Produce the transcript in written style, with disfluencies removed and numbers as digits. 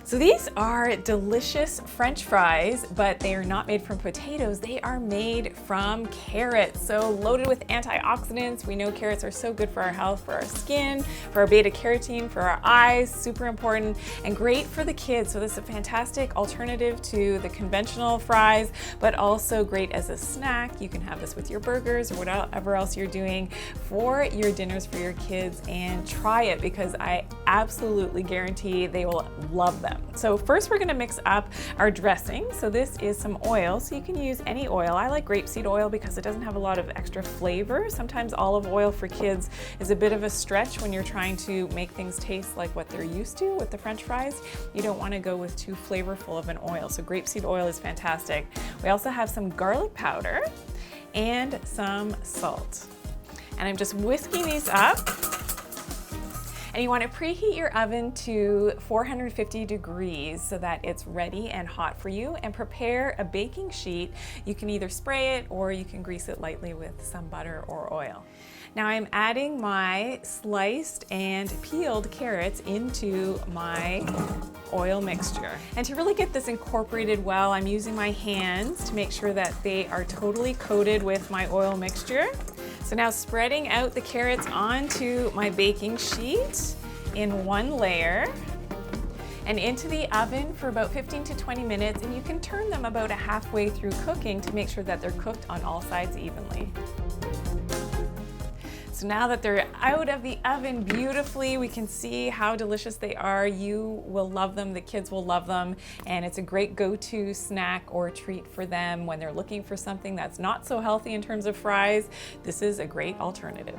So these are delicious French fries, but they are not made from potatoes. They are made from carrots. So loaded with antioxidants. We know carrots are so good for our health, for our skin, for our beta carotene, for our eyes, super important, and great for the kids. So this is a fantastic alternative to the conventional fries, but also great as a snack. You can have this with your burgers or whatever else you're doing for your dinners for your kids, and try it because I absolutely guarantee they will love them. So first we're gonna mix up our dressing. So this is some oil, so you can use any oil. I like grapeseed oil because it doesn't have a lot of extra flavor. Sometimes olive oil for kids is a bit of a stretch when you're trying to make things taste like what they're used to with the French fries. You don't wanna go with too flavorful of an oil, so grapeseed oil is fantastic. We also have some garlic powder and some salt. And I'm just whisking these up. And you want to preheat your oven to 450 degrees so that it's ready and hot for you, and prepare a baking sheet. You can either spray it or you can grease it lightly with some butter or oil. Now I'm adding my sliced and peeled carrots into my oil mixture. And to really get this incorporated well, I'm using my hands to make sure that they are totally coated with my oil mixture. So now spreading out the carrots onto my baking sheet in one layer and into the oven for about 15 to 20 minutes, and you can turn them about halfway through cooking to make sure that they're cooked on all sides evenly. So now that they're out of the oven beautifully, we can see how delicious they are. You will love them, the kids will love them, and it's a great go-to snack or treat for them when they're looking for something that's not so healthy in terms of fries. This is a great alternative.